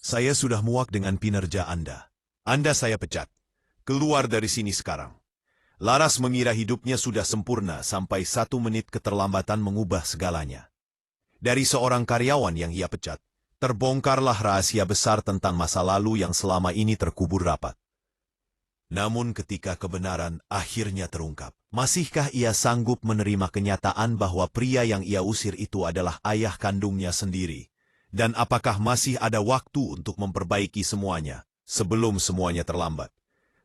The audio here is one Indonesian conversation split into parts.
Saya sudah muak dengan kinerja Anda. Anda saya pecat. Keluar dari sini sekarang. Laras mengira hidupnya sudah sempurna sampai 1 menit keterlambatan mengubah segalanya. Dari seorang karyawan yang ia pecat, terbongkarlah rahasia besar tentang masa lalu yang selama ini terkubur rapat. Namun ketika kebenaran akhirnya terungkap, masihkah ia sanggup menerima kenyataan bahwa pria yang ia usir itu adalah ayah kandungnya sendiri? Dan apakah masih ada waktu untuk memperbaiki semuanya, sebelum semuanya terlambat?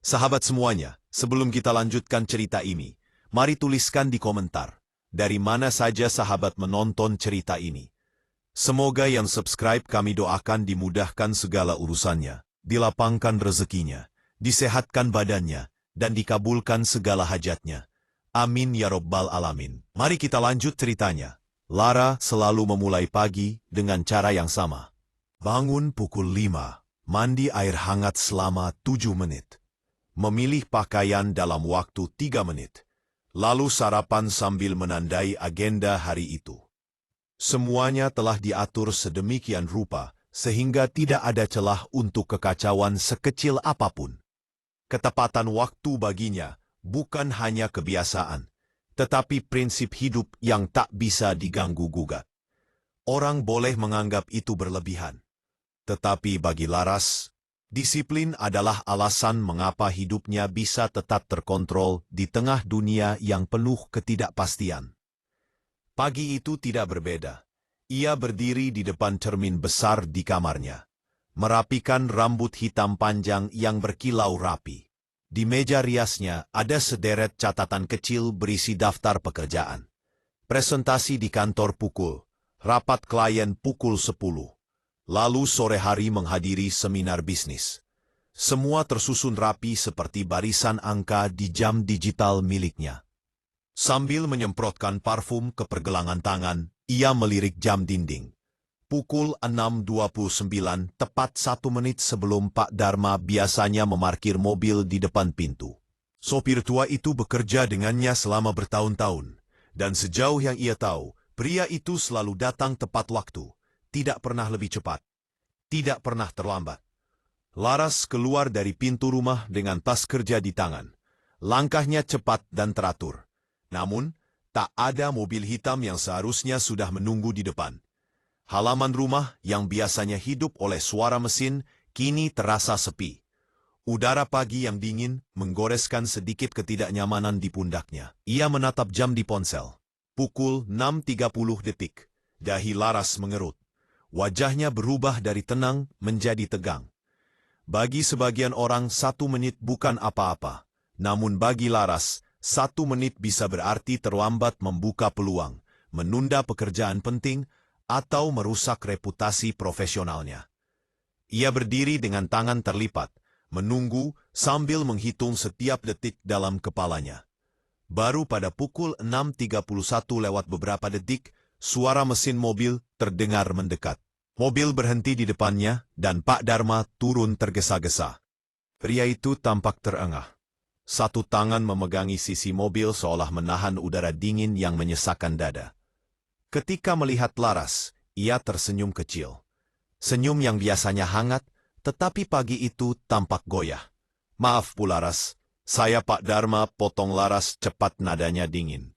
Sahabat semuanya, sebelum kita lanjutkan cerita ini, mari tuliskan di komentar, dari mana saja sahabat menonton cerita ini. Semoga yang subscribe kami doakan dimudahkan segala urusannya, dilapangkan rezekinya, disehatkan badannya, dan dikabulkan segala hajatnya. Amin ya Rabbal Alamin. Mari kita lanjut ceritanya. Lara selalu memulai pagi dengan cara yang sama. Bangun pukul 5, mandi air hangat selama 7 menit. Memilih pakaian dalam waktu 3 menit. Lalu sarapan sambil menandai agenda hari itu. Semuanya telah diatur sedemikian rupa, sehingga tidak ada celah untuk kekacauan sekecil apapun. Ketepatan waktu baginya bukan hanya kebiasaan, tetapi prinsip hidup yang tak bisa diganggu-gugat. Orang boleh menganggap itu berlebihan. Tetapi bagi Laras, disiplin adalah alasan mengapa hidupnya bisa tetap terkontrol di tengah dunia yang penuh ketidakpastian. Pagi itu tidak berbeda. Ia berdiri di depan cermin besar di kamarnya, merapikan rambut hitam panjang yang berkilau rapi. Di meja riasnya ada sederet catatan kecil berisi daftar pekerjaan. Presentasi di kantor pukul, rapat klien pukul 10. Lalu sore hari menghadiri seminar bisnis. Semua tersusun rapi seperti barisan angka di jam digital miliknya. Sambil menyemprotkan parfum ke pergelangan tangan, ia melirik jam dinding. Pukul 6.29, tepat 1 menit sebelum Pak Dharma biasanya memarkir mobil di depan pintu. Sopir tua itu bekerja dengannya selama bertahun-tahun, dan sejauh yang ia tahu, pria itu selalu datang tepat waktu, tidak pernah lebih cepat, tidak pernah terlambat. Laras keluar dari pintu rumah dengan tas kerja di tangan. Langkahnya cepat dan teratur. Namun, tak ada mobil hitam yang seharusnya sudah menunggu di depan. Halaman rumah yang biasanya hidup oleh suara mesin, kini terasa sepi. Udara pagi yang dingin menggoreskan sedikit ketidaknyamanan di pundaknya. Ia menatap jam di ponsel. Pukul 6.30 detik. Dahi Laras mengerut. Wajahnya berubah dari tenang menjadi tegang. Bagi sebagian orang 1 menit bukan apa-apa. Namun bagi Laras, 1 menit bisa berarti terlambat membuka peluang, menunda pekerjaan penting, atau merusak reputasi profesionalnya. Ia berdiri dengan tangan terlipat, menunggu sambil menghitung setiap detik dalam kepalanya. Baru pada pukul 6.31 lewat beberapa detik, suara mesin mobil terdengar mendekat. Mobil berhenti di depannya, dan Pak Dharma turun tergesa-gesa. Pria itu tampak terengah. Satu tangan memegangi sisi mobil seolah menahan udara dingin yang menyesakkan dada. Ketika melihat Laras, ia tersenyum kecil. Senyum yang biasanya hangat, tetapi pagi itu tampak goyah. Maaf Bu Laras, saya Pak Dharma, potong Laras cepat nadanya dingin.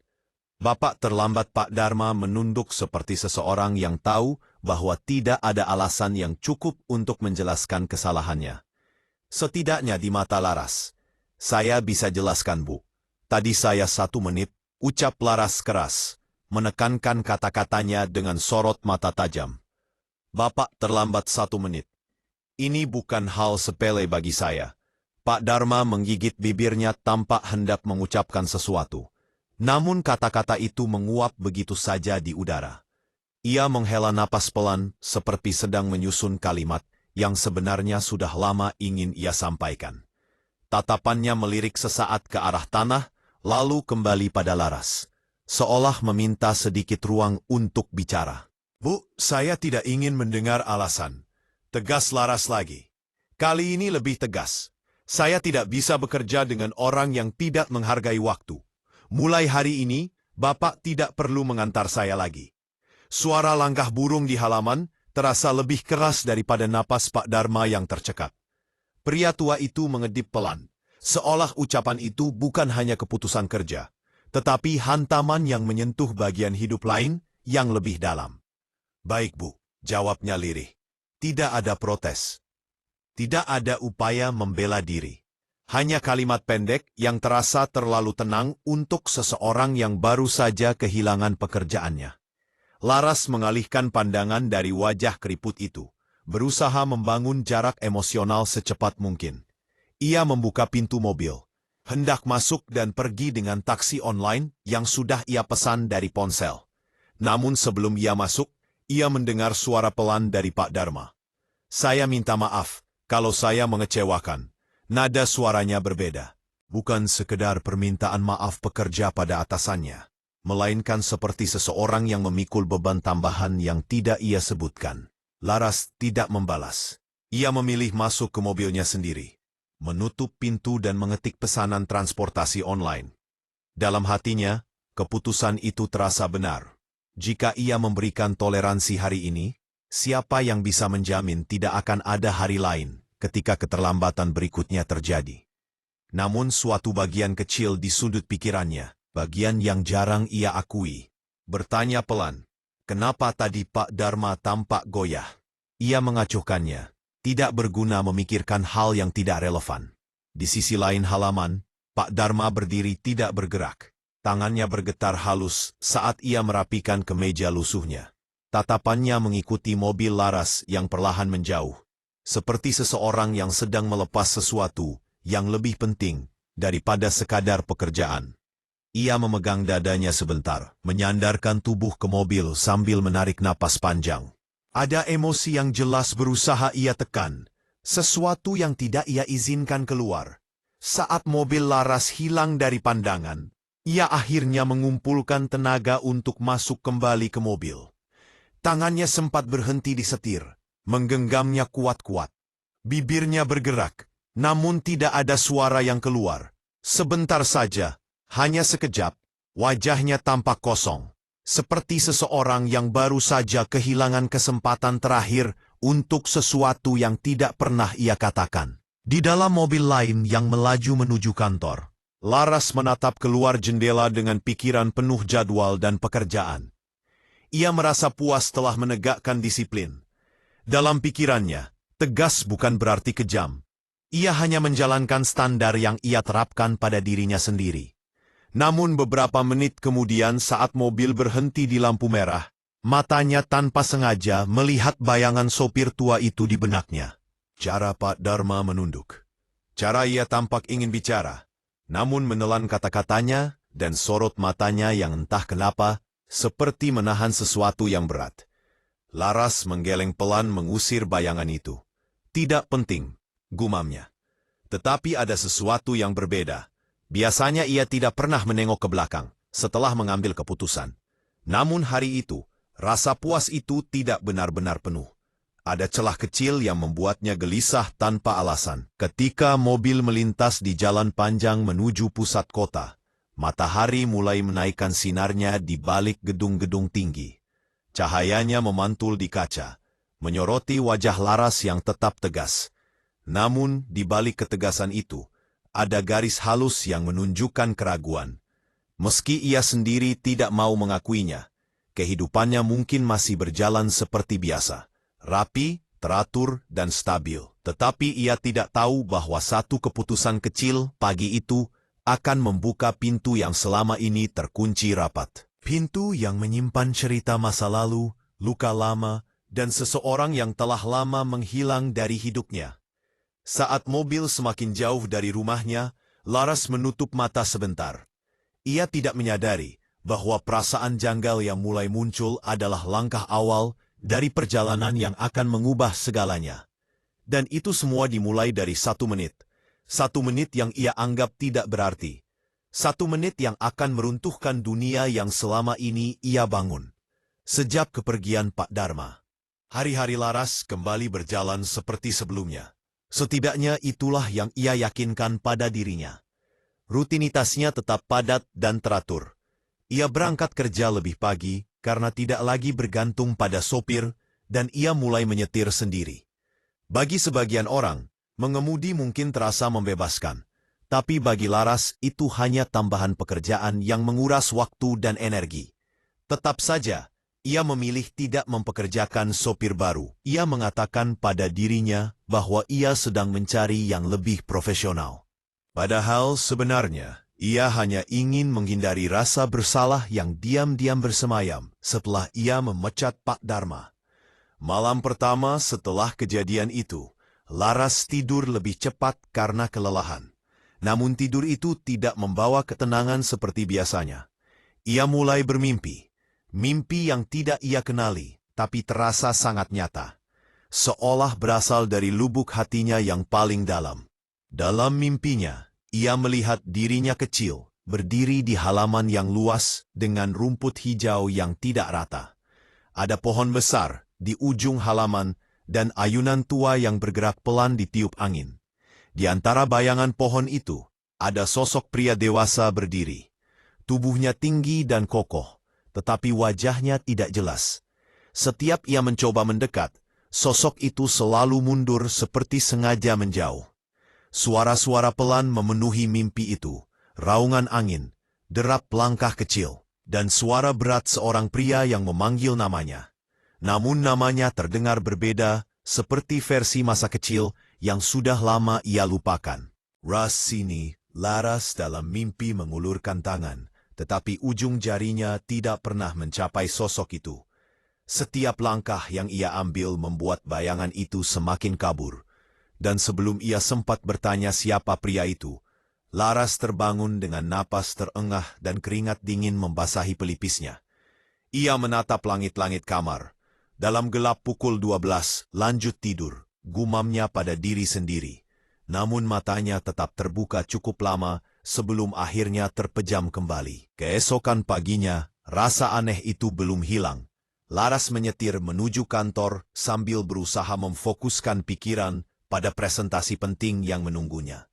Bapak terlambat. Pak Dharma menunduk seperti seseorang yang tahu bahwa tidak ada alasan yang cukup untuk menjelaskan kesalahannya. Setidaknya di mata Laras. Saya bisa jelaskan Bu. Tadi saya 1 menit, ucap Laras keras. Menekankan kata-katanya dengan sorot mata tajam. Bapak terlambat 1 menit. Ini bukan hal sepele bagi saya. Pak Dharma menggigit bibirnya tampak hendak mengucapkan sesuatu. Namun kata-kata itu menguap begitu saja di udara. Ia menghela napas pelan seperti sedang menyusun kalimat yang sebenarnya sudah lama ingin ia sampaikan. Tatapannya melirik sesaat ke arah tanah, lalu kembali pada Laras. Seolah meminta sedikit ruang untuk bicara. Bu, saya tidak ingin mendengar alasan. Tegas Laras lagi. Kali ini lebih tegas. Saya tidak bisa bekerja dengan orang yang tidak menghargai waktu. Mulai hari ini, Bapak tidak perlu mengantar saya lagi. Suara langkah burung di halaman terasa lebih keras daripada napas Pak Dharma yang tercekat. Pria tua itu mengedip pelan, seolah ucapan itu bukan hanya keputusan kerja, tetapi hantaman yang menyentuh bagian hidup lain yang lebih dalam. "Baik, Bu," jawabnya lirih. Tidak ada protes. Tidak ada upaya membela diri. Hanya kalimat pendek yang terasa terlalu tenang untuk seseorang yang baru saja kehilangan pekerjaannya. Laras mengalihkan pandangan dari wajah keriput itu, berusaha membangun jarak emosional secepat mungkin. Ia membuka pintu mobil, hendak masuk dan pergi dengan taksi online yang sudah ia pesan dari ponsel. Namun sebelum ia masuk, ia mendengar suara pelan dari Pak Dharma. "Saya minta maaf kalau saya mengecewakan." Nada suaranya berbeda. Bukan sekedar permintaan maaf pekerja pada atasannya, melainkan seperti seseorang yang memikul beban tambahan yang tidak ia sebutkan. Laras tidak membalas. Ia memilih masuk ke mobilnya sendiri, menutup pintu dan mengetik pesanan transportasi online. Dalam hatinya, keputusan itu terasa benar. Jika ia memberikan toleransi hari ini, siapa yang bisa menjamin tidak akan ada hari lain ketika keterlambatan berikutnya terjadi. Namun suatu bagian kecil di sudut pikirannya, bagian yang jarang ia akui, bertanya pelan, "Kenapa tadi Pak Dharma tampak goyah?" Ia mengacuhkannya, tidak berguna memikirkan hal yang tidak relevan. Di sisi lain halaman, Pak Dharma berdiri tidak bergerak. Tangannya bergetar halus saat ia merapikan kemeja lusuhnya. Tatapannya mengikuti mobil Laras yang perlahan menjauh, seperti seseorang yang sedang melepas sesuatu yang lebih penting daripada sekadar pekerjaan. Ia memegang dadanya sebentar, menyandarkan tubuh ke mobil sambil menarik napas panjang. Ada emosi yang jelas berusaha ia tekan, sesuatu yang tidak ia izinkan keluar. Saat mobil Laras hilang dari pandangan, ia akhirnya mengumpulkan tenaga untuk masuk kembali ke mobil. Tangannya sempat berhenti di setir, menggenggamnya kuat-kuat. Bibirnya bergerak, namun tidak ada suara yang keluar. Sebentar saja, hanya sekejap, wajahnya tampak kosong, seperti seseorang yang baru saja kehilangan kesempatan terakhir untuk sesuatu yang tidak pernah ia katakan. Di dalam mobil lain yang melaju menuju kantor, Laras menatap keluar jendela dengan pikiran penuh jadwal dan pekerjaan. Ia merasa puas telah menegakkan disiplin. Dalam pikirannya, tegas bukan berarti kejam. Ia hanya menjalankan standar yang ia terapkan pada dirinya sendiri. Namun beberapa menit kemudian saat mobil berhenti di lampu merah, matanya tanpa sengaja melihat bayangan sopir tua itu di benaknya. Cara Pak Dharma menunduk. Cara ia tampak ingin bicara, namun menelan kata-katanya dan sorot matanya yang entah kenapa, seperti menahan sesuatu yang berat. Laras menggeleng pelan mengusir bayangan itu. Tidak penting, gumamnya. Tetapi ada sesuatu yang berbeda. Biasanya ia tidak pernah menengok ke belakang setelah mengambil keputusan. Namun hari itu, rasa puas itu tidak benar-benar penuh. Ada celah kecil yang membuatnya gelisah tanpa alasan. Ketika mobil melintas di jalan panjang menuju pusat kota, matahari mulai menaikkan sinarnya di balik gedung-gedung tinggi. Cahayanya memantul di kaca, menyoroti wajah Laras yang tetap tegas. Namun, di balik ketegasan itu, ada garis halus yang menunjukkan keraguan. Meski ia sendiri tidak mau mengakuinya, kehidupannya mungkin masih berjalan seperti biasa, rapi, teratur, dan stabil. Tetapi ia tidak tahu bahwa satu keputusan kecil pagi itu akan membuka pintu yang selama ini terkunci rapat. Pintu yang menyimpan cerita masa lalu, luka lama, dan seseorang yang telah lama menghilang dari hidupnya. Saat mobil semakin jauh dari rumahnya, Laras menutup mata sebentar. Ia tidak menyadari bahwa perasaan janggal yang mulai muncul adalah langkah awal dari perjalanan yang akan mengubah segalanya. Dan itu semua dimulai dari 1 menit. 1 menit yang ia anggap tidak berarti. 1 menit yang akan meruntuhkan dunia yang selama ini ia bangun. Sejak kepergian Pak Dharma, hari-hari Laras kembali berjalan seperti sebelumnya. Setidaknya itulah yang ia yakinkan pada dirinya. Rutinitasnya tetap padat dan teratur. Ia berangkat kerja lebih pagi karena tidak lagi bergantung pada sopir dan ia mulai menyetir sendiri. Bagi sebagian orang, mengemudi mungkin terasa membebaskan. Tapi bagi Laras itu hanya tambahan pekerjaan yang menguras waktu dan energi. Tetap saja, ia memilih tidak mempekerjakan sopir baru. Ia mengatakan pada dirinya bahwa ia sedang mencari yang lebih profesional. Padahal sebenarnya, ia hanya ingin menghindari rasa bersalah yang diam-diam bersemayam setelah ia memecat Pak Dharma. Malam pertama setelah kejadian itu, Laras tidur lebih cepat karena kelelahan. Namun tidur itu tidak membawa ketenangan seperti biasanya. Ia mulai bermimpi. Mimpi yang tidak ia kenali, tapi terasa sangat nyata. Seolah berasal dari lubuk hatinya yang paling dalam. Dalam mimpinya, ia melihat dirinya kecil, berdiri di halaman yang luas dengan rumput hijau yang tidak rata. Ada pohon besar di ujung halaman dan ayunan tua yang bergerak pelan ditiup angin. Di antara bayangan pohon itu, ada sosok pria dewasa berdiri. Tubuhnya tinggi dan kokoh, tetapi wajahnya tidak jelas. Setiap ia mencoba mendekat, sosok itu selalu mundur seperti sengaja menjauh. Suara-suara pelan memenuhi mimpi itu, raungan angin, derap langkah kecil, dan suara berat seorang pria yang memanggil namanya. Namun namanya terdengar berbeda, seperti versi masa kecil yang sudah lama ia lupakan. "Ras sini," Laras dalam mimpi mengulurkan tangan, tetapi ujung jarinya tidak pernah mencapai sosok itu. Setiap langkah yang ia ambil membuat bayangan itu semakin kabur. Dan sebelum ia sempat bertanya siapa pria itu, Laras terbangun dengan napas terengah dan keringat dingin membasahi pelipisnya. Ia menatap langit-langit kamar. Dalam gelap pukul 12, lanjut tidur, gumamnya pada diri sendiri. Namun matanya tetap terbuka cukup lama sebelum akhirnya terpejam kembali. Keesokan paginya, rasa aneh itu belum hilang. Laras menyetir menuju kantor sambil berusaha memfokuskan pikiran pada presentasi penting yang menunggunya.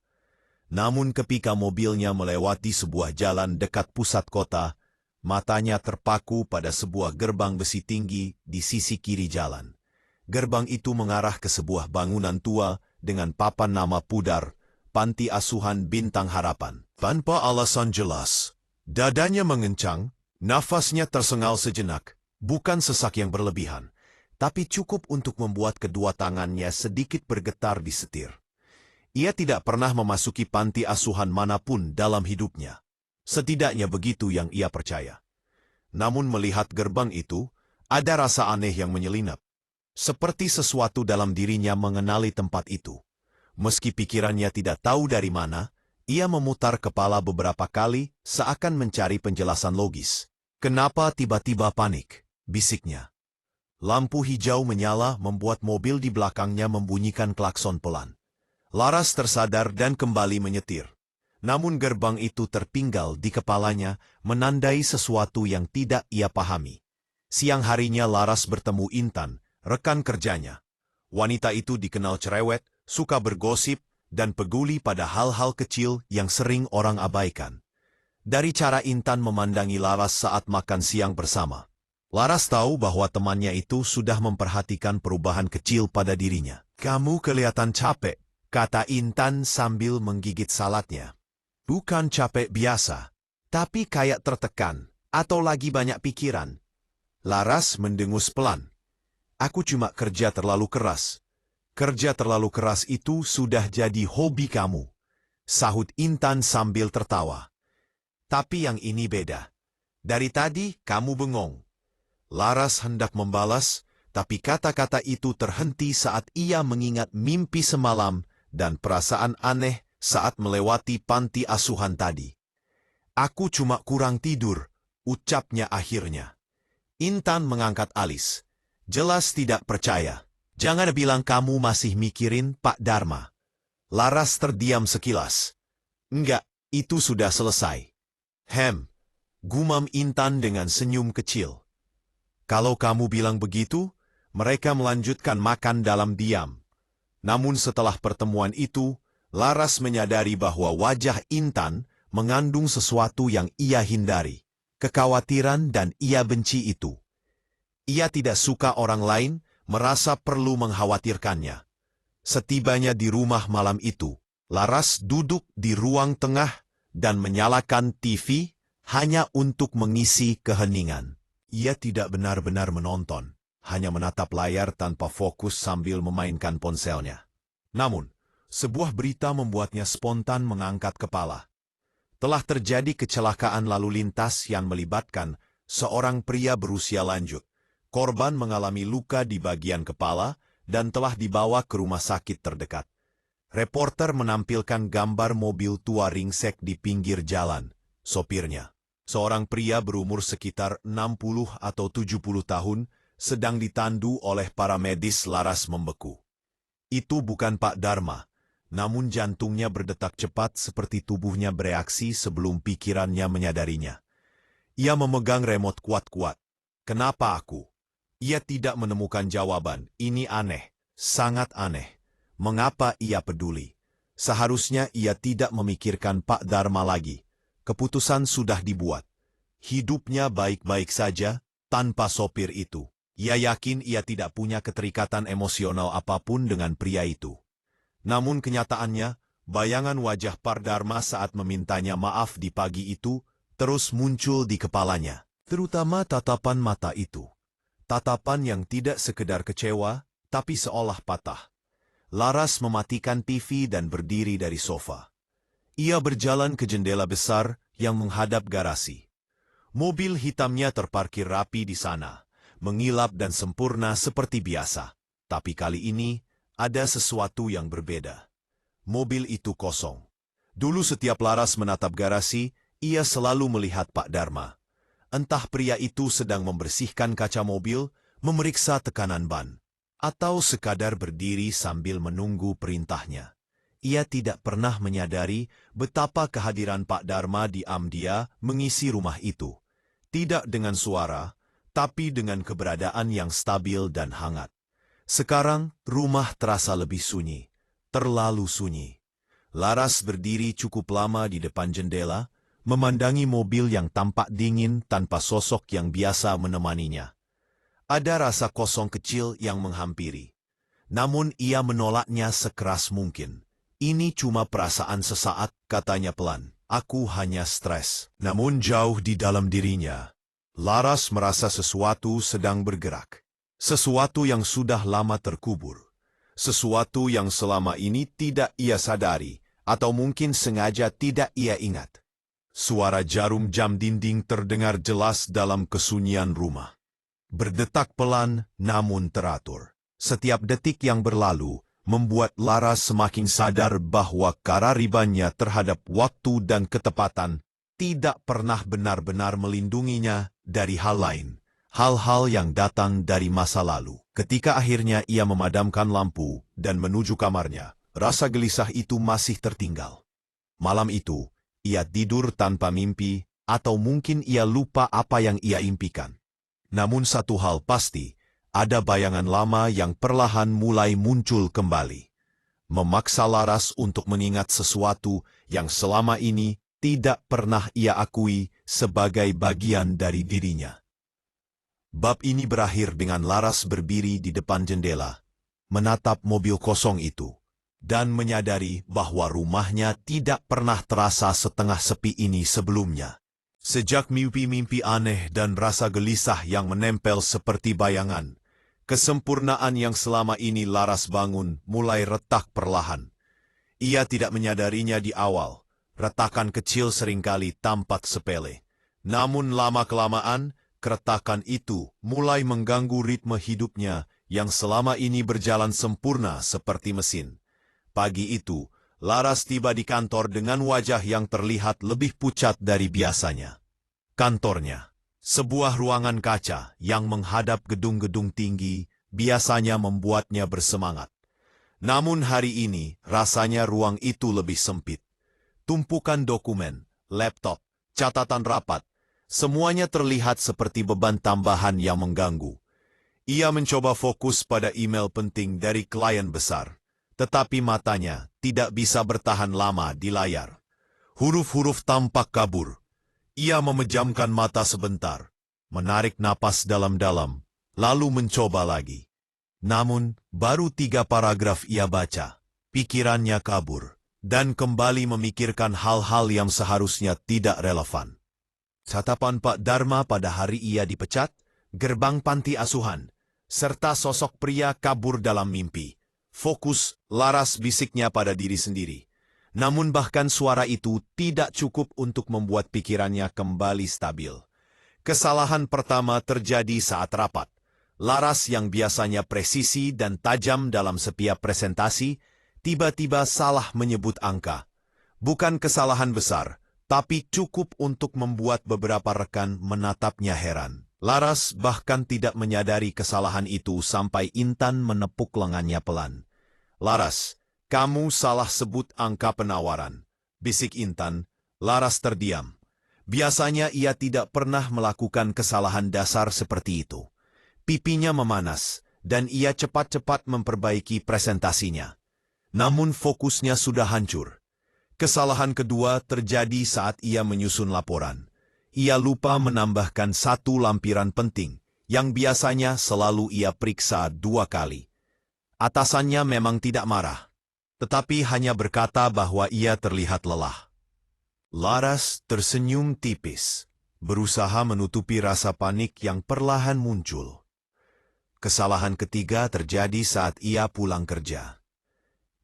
Namun ketika mobilnya melewati sebuah jalan dekat pusat kota, matanya terpaku pada sebuah gerbang besi tinggi di sisi kiri jalan. Gerbang itu mengarah ke sebuah bangunan tua dengan papan nama pudar, Panti Asuhan Bintang Harapan. Tanpa alasan jelas, dadanya mengencang, nafasnya tersengal sejenak, bukan sesak yang berlebihan, tapi cukup untuk membuat kedua tangannya sedikit bergetar di setir. Ia tidak pernah memasuki panti asuhan manapun dalam hidupnya. Setidaknya begitu yang ia percaya. Namun melihat gerbang itu, ada rasa aneh yang menyelinap. Seperti sesuatu dalam dirinya mengenali tempat itu. Meski pikirannya tidak tahu dari mana, ia memutar kepala beberapa kali seakan mencari penjelasan logis. "Kenapa tiba-tiba panik?" bisiknya. Lampu hijau menyala membuat mobil di belakangnya membunyikan klakson pelan. Laras tersadar dan kembali menyetir. Namun gerbang itu terpinggal di kepalanya, menandai sesuatu yang tidak ia pahami. Siang harinya Laras bertemu Intan, rekan kerjanya. Wanita itu dikenal cerewet, suka bergosip, dan peduli pada hal-hal kecil yang sering orang abaikan. Dari cara Intan memandangi Laras saat makan siang bersama, Laras tahu bahwa temannya itu sudah memperhatikan perubahan kecil pada dirinya. "Kamu kelihatan capek," kata Intan sambil menggigit saladnya. "Bukan capek biasa, tapi kayak tertekan, atau lagi banyak pikiran." Laras mendengus pelan. "Aku cuma kerja terlalu keras." "Kerja terlalu keras itu sudah jadi hobi kamu," sahut Intan sambil tertawa. "Tapi yang ini beda. Dari tadi kamu bengong." Laras hendak membalas, tapi kata-kata itu terhenti saat ia mengingat mimpi semalam dan perasaan aneh saat melewati panti asuhan tadi. "Aku cuma kurang tidur," ucapnya akhirnya. Intan mengangkat alis. Jelas tidak percaya. "Jangan bilang kamu masih mikirin Pak Dharma." Laras terdiam sekilas. "Enggak, itu sudah selesai." Gumam Intan dengan senyum kecil. "Kalau kamu bilang begitu," mereka melanjutkan makan dalam diam. Namun setelah pertemuan itu, Laras menyadari bahwa wajah Intan mengandung sesuatu yang ia hindari. Kekhawatiran dan ia benci itu. Ia tidak suka orang lain merasa perlu mengkhawatirkannya. Setibanya di rumah malam itu, Laras duduk di ruang tengah dan menyalakan TV hanya untuk mengisi keheningan. Ia tidak benar-benar menonton, hanya menatap layar tanpa fokus sambil memainkan ponselnya. Namun, sebuah berita membuatnya spontan mengangkat kepala. Telah terjadi kecelakaan lalu lintas yang melibatkan seorang pria berusia lanjut. Korban mengalami luka di bagian kepala dan telah dibawa ke rumah sakit terdekat. Reporter menampilkan gambar mobil tua ringsek di pinggir jalan. Sopirnya, seorang pria berumur sekitar 60 atau 70 tahun, sedang ditandu oleh para medis. Laras membeku. Itu bukan Pak Dharma, namun jantungnya berdetak cepat seperti tubuhnya bereaksi sebelum pikirannya menyadarinya. Ia memegang remote kuat-kuat. Kenapa aku? Ia tidak menemukan jawaban. Ini aneh, sangat aneh. Mengapa ia peduli? Seharusnya ia tidak memikirkan Pak Dharma lagi. Keputusan sudah dibuat. Hidupnya baik-baik saja tanpa sopir itu. Ia yakin ia tidak punya keterikatan emosional apapun dengan pria itu. Namun kenyataannya, bayangan wajah Pak Dharma saat memintanya maaf di pagi itu terus muncul di kepalanya. Terutama tatapan mata itu. Tatapan yang tidak sekedar kecewa, tapi seolah patah. Laras mematikan TV dan berdiri dari sofa. Ia berjalan ke jendela besar yang menghadap garasi. Mobil hitamnya terparkir rapi di sana, mengilap dan sempurna seperti biasa. Tapi kali ini, ada sesuatu yang berbeda. Mobil itu kosong. Dulu setiap Laras menatap garasi, ia selalu melihat Pak Dharma. Entah pria itu sedang membersihkan kaca mobil, memeriksa tekanan ban, atau sekadar berdiri sambil menunggu perintahnya. Ia tidak pernah menyadari betapa kehadiran Pak Dharma diam-dia mengisi rumah itu. Tidak dengan suara, tapi dengan keberadaan yang stabil dan hangat. Sekarang, rumah terasa lebih sunyi, terlalu sunyi. Laras berdiri cukup lama di depan jendela, memandangi mobil yang tampak dingin tanpa sosok yang biasa menemaninya. Ada rasa kosong kecil yang menghampiri. Namun ia menolaknya sekeras mungkin. Ini cuma perasaan sesaat, katanya pelan. Aku hanya stres. Namun jauh di dalam dirinya, Laras merasa sesuatu sedang bergerak. Sesuatu yang sudah lama terkubur. Sesuatu yang selama ini tidak ia sadari, atau mungkin sengaja tidak ia ingat. Suara jarum jam dinding terdengar jelas dalam kesunyian rumah. Berdetak pelan namun teratur. Setiap detik yang berlalu membuat Laras semakin sadar bahwa kearifannya terhadap waktu dan ketepatan tidak pernah benar-benar melindunginya dari hal lain. Hal-hal yang datang dari masa lalu. Ketika akhirnya ia memadamkan lampu dan menuju kamarnya, rasa gelisah itu masih tertinggal. Malam itu, ia tidur tanpa mimpi, atau mungkin ia lupa apa yang ia impikan. Namun satu hal pasti, ada bayangan lama yang perlahan mulai muncul kembali. Memaksa Laras untuk mengingat sesuatu yang selama ini tidak pernah ia akui sebagai bagian dari dirinya. Bab ini berakhir dengan Laras berdiri di depan jendela, menatap mobil kosong itu, dan menyadari bahwa rumahnya tidak pernah terasa setengah sepi ini sebelumnya. Sejak mimpi-mimpi aneh dan rasa gelisah yang menempel seperti bayangan, kesempurnaan yang selama ini Laras bangun mulai retak perlahan. Ia tidak menyadarinya di awal, retakan kecil seringkali tampak sepele. Namun lama-kelamaan, keretakan itu mulai mengganggu ritme hidupnya yang selama ini berjalan sempurna seperti mesin. Pagi itu, Laras tiba di kantor dengan wajah yang terlihat lebih pucat dari biasanya. Kantornya, sebuah ruangan kaca yang menghadap gedung-gedung tinggi, biasanya membuatnya bersemangat. Namun hari ini, rasanya ruang itu lebih sempit. Tumpukan dokumen, laptop, catatan rapat, semuanya terlihat seperti beban tambahan yang mengganggu. Ia mencoba fokus pada email penting dari klien besar, tetapi matanya tidak bisa bertahan lama di layar. Huruf-huruf tampak kabur. Ia memejamkan mata sebentar, menarik napas dalam-dalam, lalu mencoba lagi. Namun, baru 3 paragraf ia baca. Pikirannya kabur, dan kembali memikirkan hal-hal yang seharusnya tidak relevan. Tatapan Pak Dharma pada hari ia dipecat, gerbang panti asuhan, serta sosok pria kabur dalam mimpi. Fokus, Laras bisiknya pada diri sendiri. Namun bahkan suara itu tidak cukup untuk membuat pikirannya kembali stabil. Kesalahan pertama terjadi saat rapat. Laras yang biasanya presisi dan tajam dalam setiap presentasi, tiba-tiba salah menyebut angka. Bukan kesalahan besar, tapi cukup untuk membuat beberapa rekan menatapnya heran. Laras bahkan tidak menyadari kesalahan itu sampai Intan menepuk lengannya pelan. "Laras, kamu salah sebut angka penawaran," bisik Intan. Laras terdiam. Biasanya ia tidak pernah melakukan kesalahan dasar seperti itu. Pipinya memanas, dan ia cepat-cepat memperbaiki presentasinya. Namun fokusnya sudah hancur. Kesalahan kedua terjadi saat ia menyusun laporan. Ia lupa menambahkan satu lampiran penting, yang biasanya selalu ia periksa 2 kali. Atasannya memang tidak marah, tetapi hanya berkata bahwa ia terlihat lelah. Laras tersenyum tipis, berusaha menutupi rasa panik yang perlahan muncul. Kesalahan ketiga terjadi saat ia pulang kerja.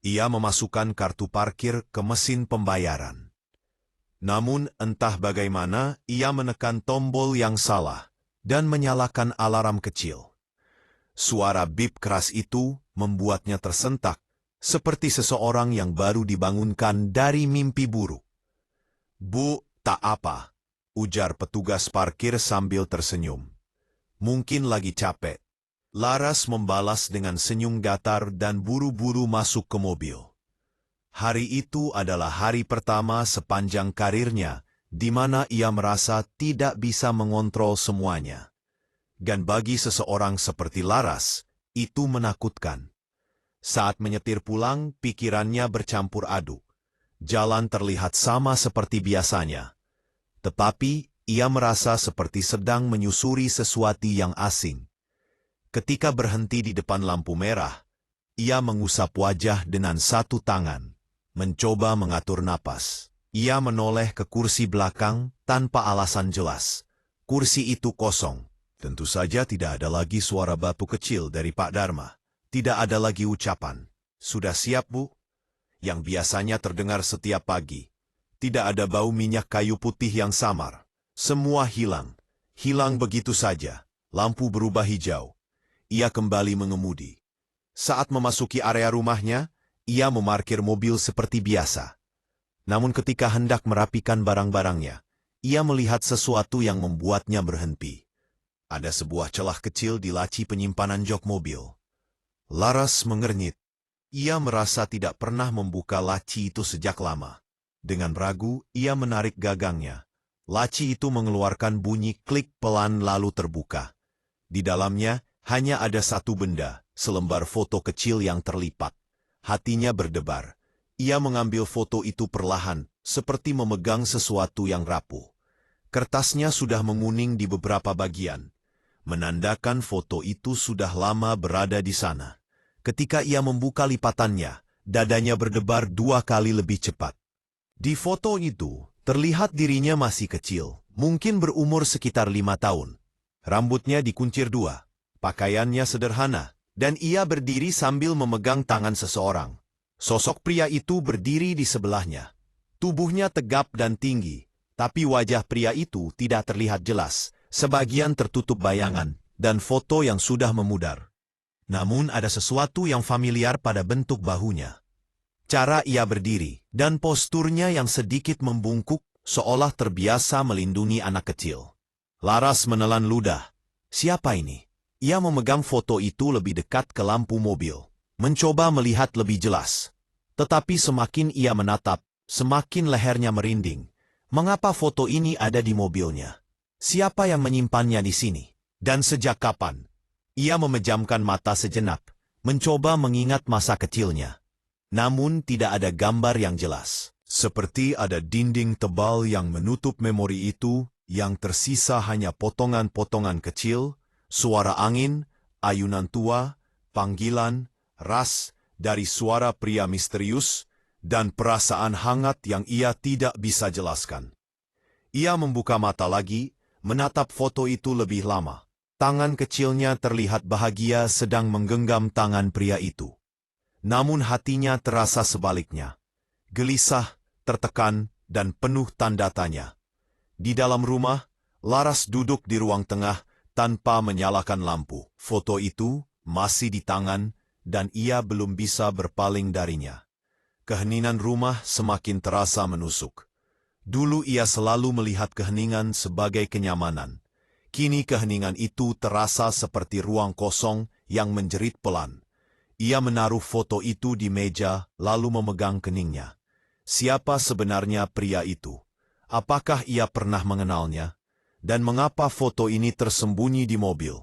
Ia memasukkan kartu parkir ke mesin pembayaran. Namun entah bagaimana ia menekan tombol yang salah dan menyalakan alarm kecil. Suara bip keras itu membuatnya tersentak, seperti seseorang yang baru dibangunkan dari mimpi buruk. "Bu, tak apa," ujar petugas parkir sambil tersenyum. "Mungkin lagi capek." Laras membalas dengan senyum datar dan buru-buru masuk ke mobil. Hari itu adalah hari pertama sepanjang karirnya, di mana ia merasa tidak bisa mengontrol semuanya. Dan bagi seseorang seperti Laras, itu menakutkan. Saat menyetir pulang, pikirannya bercampur aduk. Jalan terlihat sama seperti biasanya. Tetapi, ia merasa seperti sedang menyusuri sesuatu yang asing. Ketika berhenti di depan lampu merah, ia mengusap wajah dengan satu tangan, mencoba mengatur napas. Ia menoleh ke kursi belakang tanpa alasan jelas. Kursi itu kosong. Tentu saja tidak ada lagi suara batu kecil dari Pak Dharma. Tidak ada lagi ucapan, "Sudah siap, Bu?" yang biasanya terdengar setiap pagi. Tidak ada bau minyak kayu putih yang samar. Semua hilang. Hilang begitu saja. Lampu berubah hijau. Ia kembali mengemudi. Saat memasuki area rumahnya, ia memarkir mobil seperti biasa. Namun ketika hendak merapikan barang-barangnya, ia melihat sesuatu yang membuatnya berhenti. Ada sebuah celah kecil di laci penyimpanan jok mobil. Laras mengernyit. Ia merasa tidak pernah membuka laci itu sejak lama. Dengan ragu, ia menarik gagangnya. Laci itu mengeluarkan bunyi klik pelan lalu terbuka. Di dalamnya, hanya ada satu benda, selembar foto kecil yang terlipat. Hatinya berdebar. Ia mengambil foto itu perlahan, seperti memegang sesuatu yang rapuh. Kertasnya sudah menguning di beberapa bagian, menandakan foto itu sudah lama berada di sana. Ketika ia membuka lipatannya, dadanya berdebar 2 kali lebih cepat. Di foto itu, terlihat dirinya masih kecil, mungkin berumur sekitar 5 tahun. Rambutnya dikuncir 2. Pakaiannya sederhana, dan ia berdiri sambil memegang tangan seseorang. Sosok pria itu berdiri di sebelahnya. Tubuhnya tegap dan tinggi, tapi wajah pria itu tidak terlihat jelas, sebagian tertutup bayangan, dan foto yang sudah memudar. Namun ada sesuatu yang familiar pada bentuk bahunya. Cara ia berdiri, dan posturnya yang sedikit membungkuk, seolah terbiasa melindungi anak kecil. Laras menelan ludah. Siapa ini? Ia memegang foto itu lebih dekat ke lampu mobil, mencoba melihat lebih jelas. Tetapi semakin ia menatap, semakin lehernya merinding. Mengapa foto ini ada di mobilnya? Siapa yang menyimpannya di sini? Dan sejak kapan? Ia memejamkan mata sejenak, mencoba mengingat masa kecilnya. Namun tidak ada gambar yang jelas. Seperti ada dinding tebal yang menutup memori itu, yang tersisa hanya potongan-potongan kecil, suara angin, ayunan tua, panggilan, ras, dari suara pria misterius, dan perasaan hangat yang ia tidak bisa jelaskan. Ia membuka mata lagi, menatap foto itu lebih lama. Tangan kecilnya terlihat bahagia sedang menggenggam tangan pria itu. Namun hatinya terasa sebaliknya. Gelisah, tertekan, dan penuh tanda tanya. Di dalam rumah, Laras duduk di ruang tengah tanpa menyalakan lampu. Foto itu masih di tangan, dan ia belum bisa berpaling darinya. Keheningan rumah semakin terasa menusuk. Dulu ia selalu melihat keheningan sebagai kenyamanan. Kini keheningan itu terasa seperti ruang kosong yang menjerit pelan. Ia menaruh foto itu di meja lalu memegang keningnya. Siapa sebenarnya pria itu? Apakah ia pernah mengenalnya? Dan mengapa foto ini tersembunyi di mobil?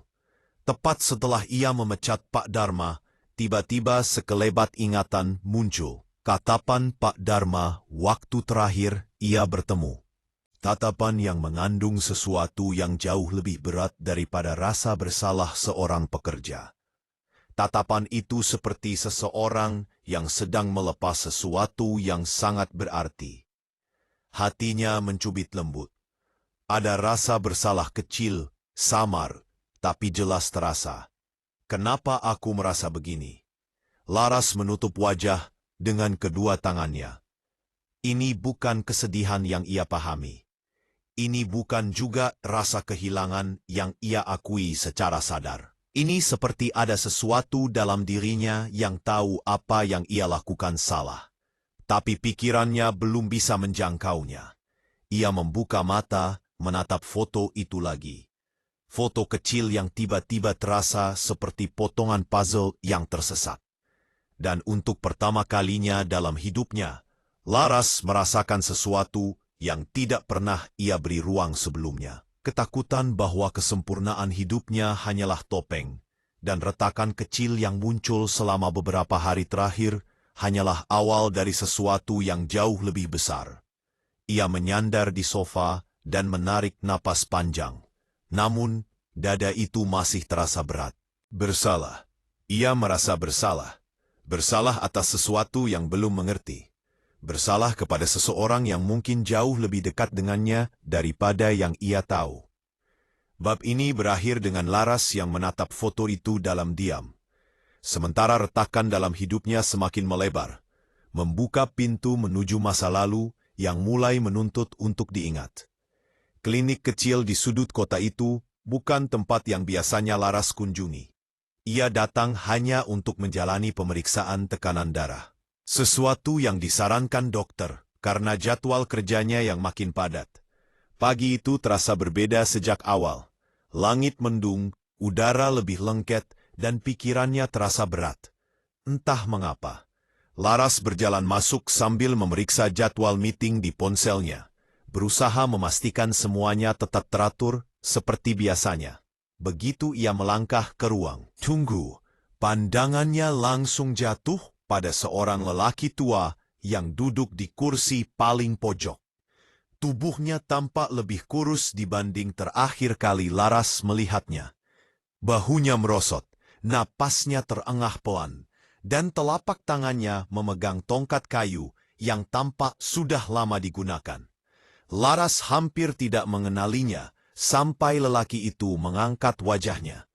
Tepat setelah ia memecat Pak Dharma, tiba-tiba sekelebat ingatan muncul. Tatapan Pak Dharma waktu terakhir ia bertemu. Tatapan yang mengandung sesuatu yang jauh lebih berat daripada rasa bersalah seorang pekerja. Tatapan itu seperti seseorang yang sedang melepas sesuatu yang sangat berarti. Hatinya mencubit lembut. Ada rasa bersalah kecil, samar, tapi jelas terasa. Kenapa aku merasa begini? Laras menutup wajah dengan kedua tangannya. Ini bukan kesedihan yang ia pahami. Ini bukan juga rasa kehilangan yang ia akui secara sadar. Ini seperti ada sesuatu dalam dirinya yang tahu apa yang ia lakukan salah. Tapi pikirannya belum bisa menjangkaunya. Ia membuka mata, menatap foto itu lagi. Foto kecil yang tiba-tiba terasa seperti potongan puzzle yang tersesat. Dan untuk pertama kalinya dalam hidupnya, Laras merasakan sesuatu yang tidak pernah ia beri ruang sebelumnya. Ketakutan bahwa kesempurnaan hidupnya hanyalah topeng, dan retakan kecil yang muncul selama beberapa hari terakhir hanyalah awal dari sesuatu yang jauh lebih besar. Ia menyandar di sofa dan menarik napas panjang. Namun, dada itu masih terasa berat. Bersalah. Ia merasa bersalah. Bersalah atas sesuatu yang belum mengerti. Bersalah kepada seseorang yang mungkin jauh lebih dekat dengannya daripada yang ia tahu. Bab ini berakhir dengan Laras yang menatap foto itu dalam diam. Sementara retakan dalam hidupnya semakin melebar, membuka pintu menuju masa lalu yang mulai menuntut untuk diingat. Klinik kecil di sudut kota itu bukan tempat yang biasanya Laras kunjungi. Ia datang hanya untuk menjalani pemeriksaan tekanan darah. Sesuatu yang disarankan dokter karena jadwal kerjanya yang makin padat. Pagi itu terasa berbeda sejak awal. Langit mendung, udara lebih lengket, dan pikirannya terasa berat. Entah mengapa. Laras berjalan masuk sambil memeriksa jadwal meeting di ponselnya. Berusaha memastikan semuanya tetap teratur seperti biasanya. Begitu ia melangkah ke ruang tunggu, pandangannya langsung jatuh pada seorang lelaki tua yang duduk di kursi paling pojok. Tubuhnya tampak lebih kurus dibanding terakhir kali Laras melihatnya. Bahunya merosot, napasnya terengah pelan, dan telapak tangannya memegang tongkat kayu yang tampak sudah lama digunakan. Laras hampir tidak mengenalinya sampai lelaki itu mengangkat wajahnya.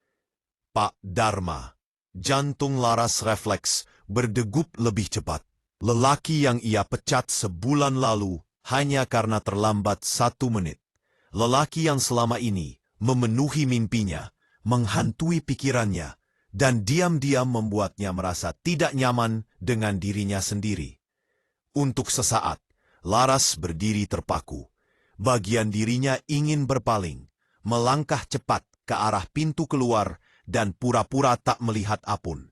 Pak Dharma. Jantung Laras refleks berdegup lebih cepat. Lelaki yang ia pecat sebulan lalu hanya karena terlambat 1 menit. Lelaki yang selama ini memenuhi mimpinya, menghantui pikirannya, dan diam-diam membuatnya merasa tidak nyaman dengan dirinya sendiri. Untuk sesaat, Laras berdiri terpaku. Bagian dirinya ingin berpaling, melangkah cepat ke arah pintu keluar dan pura-pura tak melihat apun.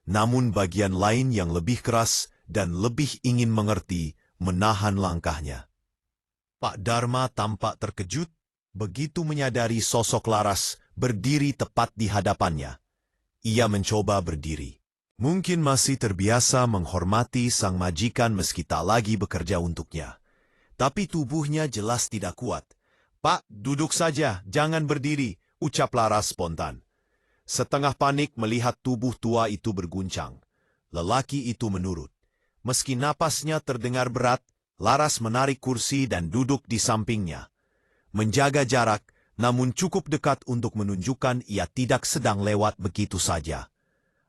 Namun bagian lain yang lebih keras dan lebih ingin mengerti menahan langkahnya. Pak Dharma tampak terkejut begitu menyadari sosok Laras berdiri tepat di hadapannya. Ia mencoba berdiri. Mungkin masih terbiasa menghormati sang majikan meski tak lagi bekerja untuknya. Tapi tubuhnya jelas tidak kuat. "Pak, duduk saja, jangan berdiri," ucap Laras spontan. Setengah panik melihat tubuh tua itu berguncang. Lelaki itu menurut. Meski napasnya terdengar berat, Laras menarik kursi dan duduk di sampingnya. Menjaga jarak, namun cukup dekat untuk menunjukkan ia tidak sedang lewat begitu saja.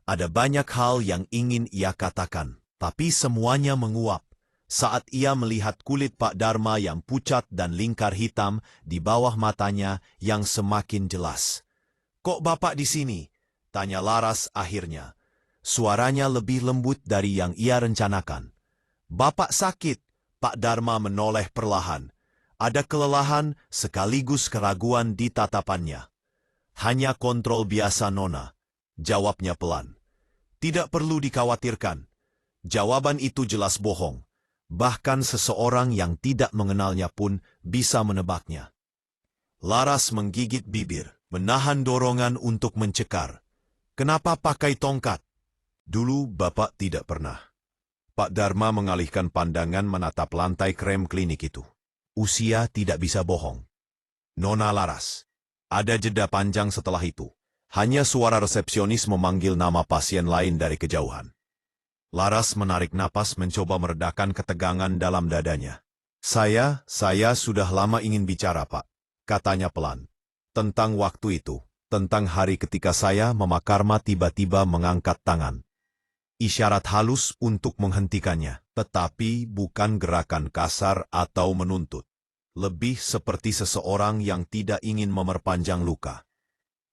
Ada banyak hal yang ingin ia katakan, tapi semuanya menguap saat ia melihat kulit Pak Dharma yang pucat dan lingkar hitam di bawah matanya yang semakin jelas. "Kok Bapak di sini?" tanya Laras akhirnya. Suaranya lebih lembut dari yang ia rencanakan. "Bapak sakit," Pak Dharma menoleh perlahan. Ada kelelahan sekaligus keraguan di tatapannya. "Hanya kontrol biasa, Nona," jawabnya pelan. "Tidak perlu dikhawatirkan." Jawaban itu jelas bohong. Bahkan seseorang yang tidak mengenalnya pun bisa menebaknya. Laras menggigit bibir, menahan dorongan untuk mencekar. "Kenapa pakai tongkat?" "Dulu Bapak tidak pernah." Pak Dharma mengalihkan pandangan menatap lantai krem klinik itu. Usia tidak bisa bohong. "Nona Laras." Ada jeda panjang setelah itu. Hanya suara resepsionis memanggil nama pasien lain dari kejauhan. Laras menarik napas mencoba meredakan ketegangan dalam dadanya. Saya sudah lama ingin bicara, Pak," katanya pelan. "Tentang waktu itu, tentang hari ketika saya memakarma tiba-tiba mengangkat tangan. Isyarat halus untuk menghentikannya, tetapi bukan gerakan kasar atau menuntut. Lebih seperti seseorang yang tidak ingin memperpanjang luka.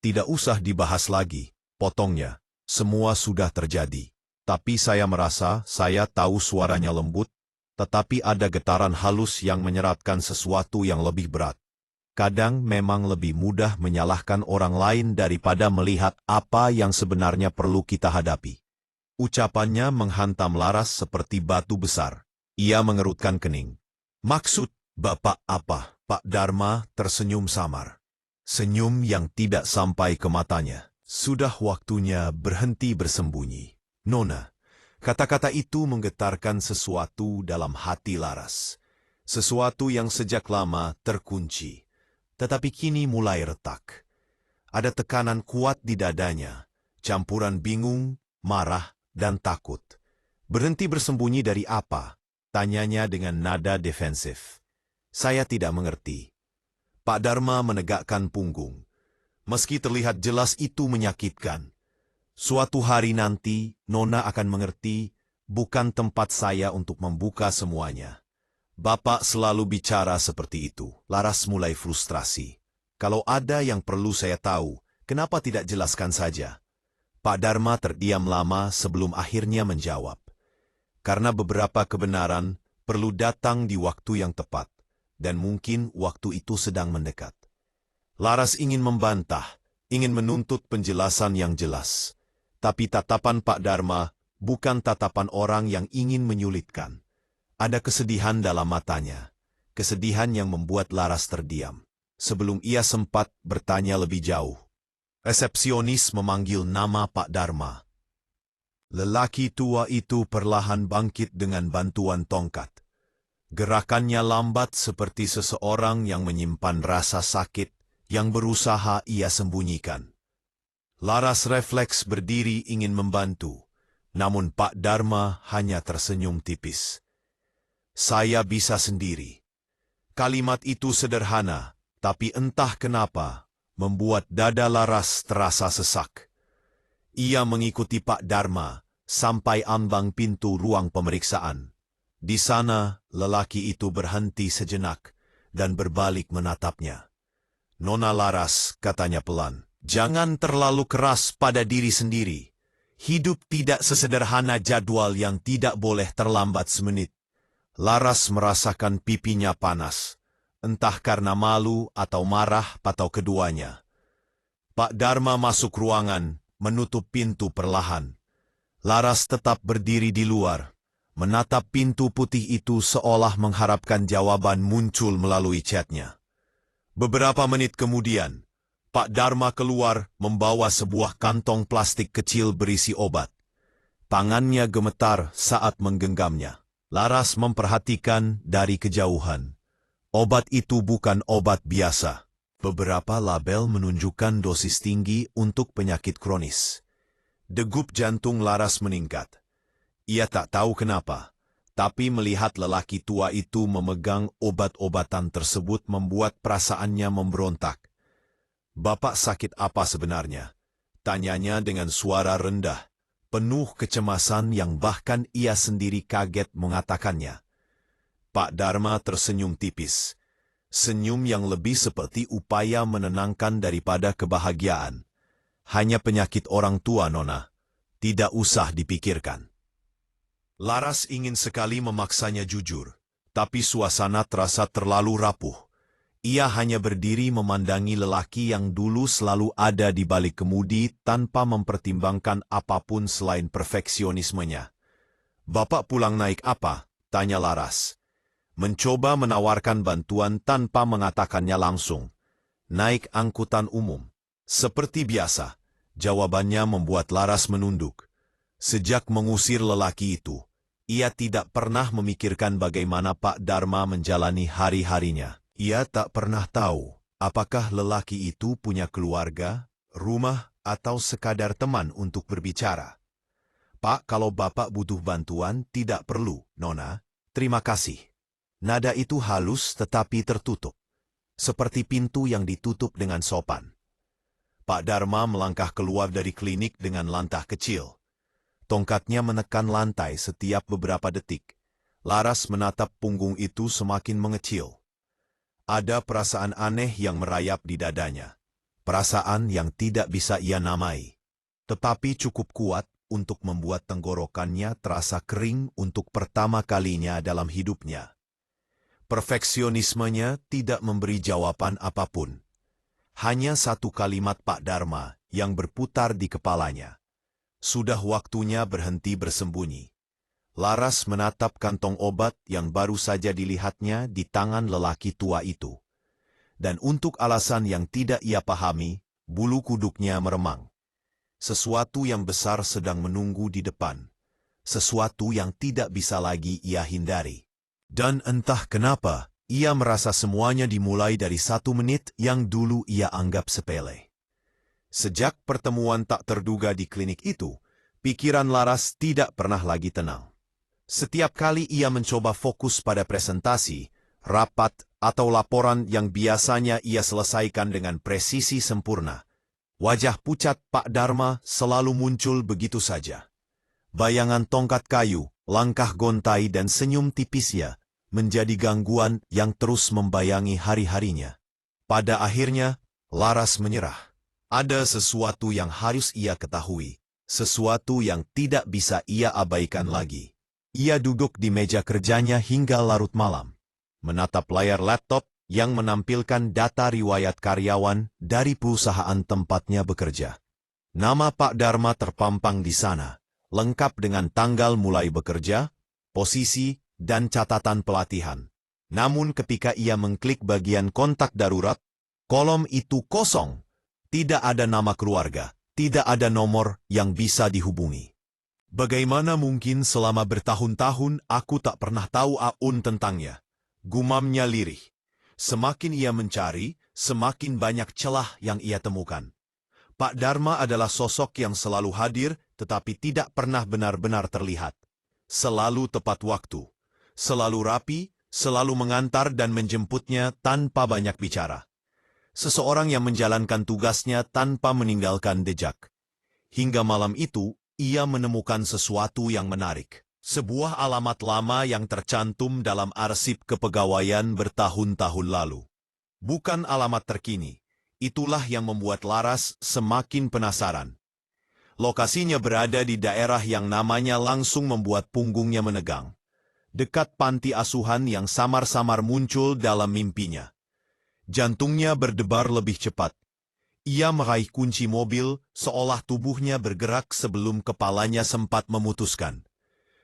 "Tidak usah dibahas lagi," potongnya. "Semua sudah terjadi. Tapi saya merasa saya tahu suaranya lembut, tetapi ada getaran halus yang menyeratkan sesuatu yang lebih berat. Kadang memang lebih mudah menyalahkan orang lain daripada melihat apa yang sebenarnya perlu kita hadapi." Ucapannya menghantam Laras seperti batu besar. Ia mengerutkan kening. "Maksud Bapak apa?" Pak Dharma tersenyum samar. Senyum yang tidak sampai ke matanya. "Sudah waktunya berhenti bersembunyi, Nona." Kata-kata itu menggetarkan sesuatu dalam hati Laras. Sesuatu yang sejak lama terkunci, tetapi kini mulai retak. Ada tekanan kuat di dadanya, campuran bingung, marah, dan takut. "Berhenti bersembunyi dari apa?" tanyanya dengan nada defensif. "Saya tidak mengerti." Pak Dharma menegakkan punggung. Meski terlihat jelas itu menyakitkan. "Suatu hari nanti, Nona akan mengerti, bukan tempat saya untuk membuka semuanya." "Bapak selalu bicara seperti itu." Laras mulai frustrasi. "Kalau ada yang perlu saya tahu, kenapa tidak jelaskan saja?" Pak Dharma terdiam lama sebelum akhirnya menjawab. "Karena beberapa kebenaran perlu datang di waktu yang tepat, dan mungkin waktu itu sedang mendekat." Laras ingin membantah, ingin menuntut penjelasan yang jelas. Tapi tatapan Pak Dharma bukan tatapan orang yang ingin menyulitkan. Ada kesedihan dalam matanya, kesedihan yang membuat Laras terdiam. Sebelum ia sempat bertanya lebih jauh, resepsionis memanggil nama Pak Dharma. Lelaki tua itu perlahan bangkit dengan bantuan tongkat. Gerakannya lambat seperti seseorang yang menyimpan rasa sakit yang berusaha ia sembunyikan. Laras refleks berdiri ingin membantu, namun Pak Dharma hanya tersenyum tipis. "Saya bisa sendiri." Kalimat itu sederhana, tapi entah kenapa membuat dada Laras terasa sesak. Ia mengikuti Pak Dharma sampai ambang pintu ruang pemeriksaan. Di sana, lelaki itu berhenti sejenak dan berbalik menatapnya. "Nona Laras," katanya pelan, "jangan terlalu keras pada diri sendiri. Hidup tidak sesederhana jadwal yang tidak boleh terlambat semenit." Laras merasakan pipinya panas, entah karena malu atau marah atau keduanya. Pak Dharma masuk ruangan, menutup pintu perlahan. Laras tetap berdiri di luar, menatap pintu putih itu seolah mengharapkan jawaban muncul melalui chatnya. Beberapa menit kemudian, Pak Dharma keluar membawa sebuah kantong plastik kecil berisi obat. Tangannya gemetar saat menggenggamnya. Laras memperhatikan dari kejauhan. Obat itu bukan obat biasa. Beberapa label menunjukkan dosis tinggi untuk penyakit kronis. Degup jantung Laras meningkat. Ia tak tahu kenapa, tapi melihat lelaki tua itu memegang obat-obatan tersebut membuat perasaannya memberontak. "Bapak sakit apa sebenarnya?" tanyanya dengan suara rendah, penuh kecemasan yang bahkan ia sendiri kaget mengatakannya. Pak Dharma tersenyum tipis. Senyum yang lebih seperti upaya menenangkan daripada kebahagiaan. "Hanya penyakit orang tua, Nona. Tidak usah dipikirkan." Laras ingin sekali memaksanya jujur, tapi suasana terasa terlalu rapuh. Ia hanya berdiri memandangi lelaki yang dulu selalu ada di balik kemudi tanpa mempertimbangkan apapun selain perfeksionismenya. "Bapak pulang naik apa?" tanya Laras. Mencoba menawarkan bantuan tanpa mengatakannya langsung. "Naik angkutan umum." Seperti biasa, jawabannya membuat Laras menunduk. Sejak mengusir lelaki itu, ia tidak pernah memikirkan bagaimana Pak Dharma menjalani hari-harinya. Ia tak pernah tahu apakah lelaki itu punya keluarga, rumah, atau sekadar teman untuk berbicara. "Pak, kalau Bapak butuh bantuan, tidak perlu, Nona. Terima kasih." Nada itu halus tetapi tertutup, seperti pintu yang ditutup dengan sopan. Pak Dharma melangkah keluar dari klinik dengan langkah kecil. Tongkatnya menekan lantai setiap beberapa detik. Laras menatap punggung itu semakin mengecil. Ada perasaan aneh yang merayap di dadanya. Perasaan yang tidak bisa ia namai, tetapi cukup kuat untuk membuat tenggorokannya terasa kering untuk pertama kalinya dalam hidupnya. Perfeksionismenya tidak memberi jawaban apapun. Hanya satu kalimat Pak Dharma yang berputar di kepalanya. Sudah waktunya berhenti bersembunyi. Laras menatap kantong obat yang baru saja dilihatnya di tangan lelaki tua itu. Dan untuk alasan yang tidak ia pahami, bulu kuduknya meremang. Sesuatu yang besar sedang menunggu di depan. Sesuatu yang tidak bisa lagi ia hindari. Dan entah kenapa, ia merasa semuanya dimulai dari 1 menit yang dulu ia anggap sepele. Sejak pertemuan tak terduga di klinik itu, pikiran Laras tidak pernah lagi tenang. Setiap kali ia mencoba fokus pada presentasi, rapat, atau laporan yang biasanya ia selesaikan dengan presisi sempurna, wajah pucat Pak Dharma selalu muncul begitu saja. Bayangan tongkat kayu, langkah gontai dan senyum tipisnya menjadi gangguan yang terus membayangi hari-harinya. Pada akhirnya, Laras menyerah. Ada sesuatu yang harus ia ketahui, sesuatu yang tidak bisa ia abaikan lagi. Ia duduk di meja kerjanya hingga larut malam, menatap layar laptop yang menampilkan data riwayat karyawan dari perusahaan tempatnya bekerja. Nama Pak Dharma terpampang di sana, lengkap dengan tanggal mulai bekerja, posisi, dan catatan pelatihan. Namun ketika ia mengklik bagian kontak darurat, kolom itu kosong. Tidak ada nama keluarga, tidak ada nomor yang bisa dihubungi. "Bagaimana mungkin selama bertahun-tahun aku tak pernah tahu aun tentangnya?" gumamnya lirih. Semakin ia mencari, semakin banyak celah yang ia temukan. Pak Dharma adalah sosok yang selalu hadir tetapi tidak pernah benar-benar terlihat. Selalu tepat waktu. Selalu rapi, selalu mengantar dan menjemputnya tanpa banyak bicara. Seseorang yang menjalankan tugasnya tanpa meninggalkan jejak. Hingga malam itu, ia menemukan sesuatu yang menarik. Sebuah alamat lama yang tercantum dalam arsip kepegawaian bertahun-tahun lalu. Bukan alamat terkini. Itulah yang membuat Laras semakin penasaran. Lokasinya berada di daerah yang namanya langsung membuat punggungnya menegang. Dekat panti asuhan yang samar-samar muncul dalam mimpinya. Jantungnya berdebar lebih cepat. Ia meraih kunci mobil seolah tubuhnya bergerak sebelum kepalanya sempat memutuskan.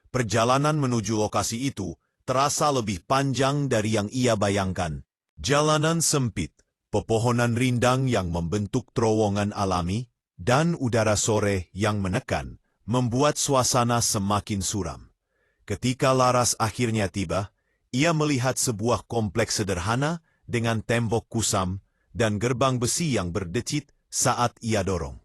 Perjalanan menuju lokasi itu terasa lebih panjang dari yang ia bayangkan. Jalanan sempit, pepohonan rindang yang membentuk terowongan alami, dan udara sore yang menekan, membuat suasana semakin suram. Ketika Laras akhirnya tiba, ia melihat sebuah kompleks sederhana dengan tembok kusam dan gerbang besi yang berdecit saat ia dorong.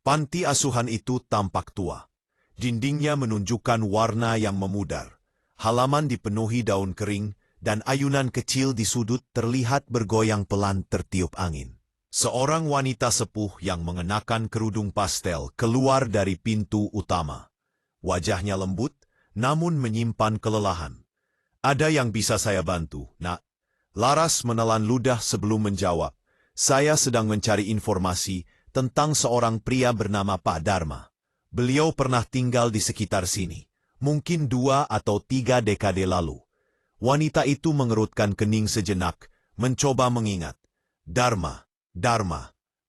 Panti asuhan itu tampak tua. Dindingnya menunjukkan warna yang memudar. Halaman dipenuhi daun kering, dan ayunan kecil di sudut terlihat bergoyang pelan tertiup angin. Seorang wanita sepuh yang mengenakan kerudung pastel keluar dari pintu utama. Wajahnya lembut, namun menyimpan kelelahan. "Ada yang bisa saya bantu, Nak?" Laras menelan ludah sebelum menjawab. "Saya sedang mencari informasi tentang seorang pria bernama Pak Dharma. Beliau pernah tinggal di sekitar sini, mungkin 2 atau 3 dekade lalu." Wanita itu mengerutkan kening sejenak, mencoba mengingat. Dharma,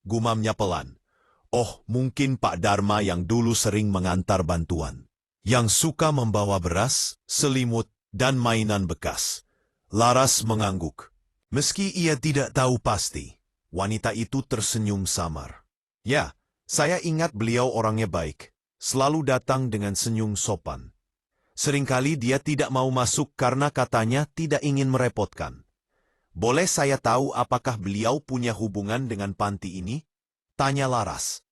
gumamnya pelan. "Oh, mungkin Pak Dharma yang dulu sering mengantar bantuan. Yang suka membawa beras, selimut, dan mainan bekas." Laras mengangguk. Meski ia tidak tahu pasti, wanita itu tersenyum samar. "Ya, saya ingat beliau orangnya baik, selalu datang dengan senyum sopan. Seringkali dia tidak mau masuk karena katanya tidak ingin merepotkan. Boleh saya tahu apakah beliau punya hubungan dengan panti ini?" tanya Laras.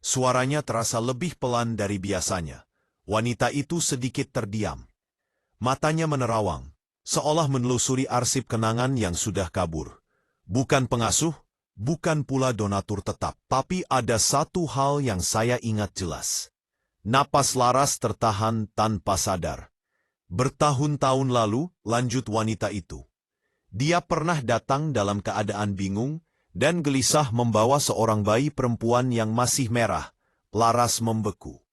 Suaranya terasa lebih pelan dari biasanya. Wanita itu sedikit terdiam. Matanya menerawang, seolah menelusuri arsip kenangan yang sudah kabur. "Bukan pengasuh, bukan pula donatur tetap, tapi ada satu hal yang saya ingat jelas." Napas Laras tertahan tanpa sadar. "Bertahun-tahun lalu," lanjut wanita itu, "dia pernah datang dalam keadaan bingung dan gelisah membawa seorang bayi perempuan yang masih merah." Laras membeku.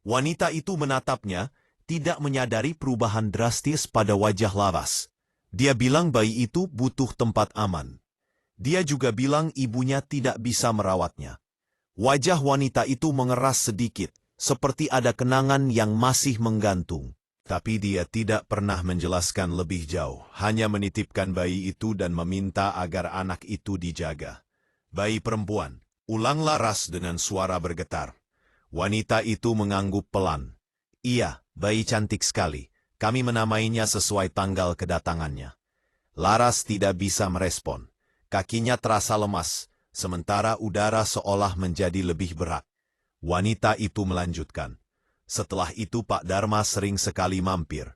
Wanita itu menatapnya, tidak menyadari perubahan drastis pada wajah Laras. Dia bilang bayi itu butuh tempat aman. Dia juga bilang ibunya tidak bisa merawatnya. Wajah wanita itu mengeras sedikit, seperti ada kenangan yang masih menggantung. Tapi dia tidak pernah menjelaskan lebih jauh, hanya menitipkan bayi itu dan meminta agar anak itu dijaga. "Bayi perempuan," ulang Laras dengan suara bergetar. Wanita itu mengangguk pelan. "Iya, bayi cantik sekali. Kami menamainya sesuai tanggal kedatangannya." Laras tidak bisa merespon. Kakinya terasa lemas, sementara udara seolah menjadi lebih berat. Wanita itu melanjutkan. "Setelah itu Pak Dharma sering sekali mampir.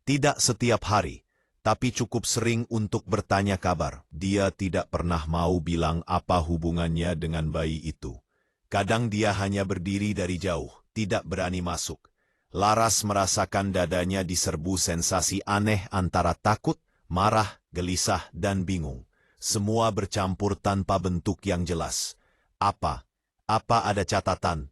Tidak setiap hari, tapi cukup sering untuk bertanya kabar. Dia tidak pernah mau bilang apa hubungannya dengan bayi itu. Kadang dia hanya berdiri dari jauh, tidak berani masuk." Laras merasakan dadanya diserbu sensasi aneh antara takut, marah, gelisah, dan bingung. Semua bercampur tanpa bentuk yang jelas. Apa ada catatan?"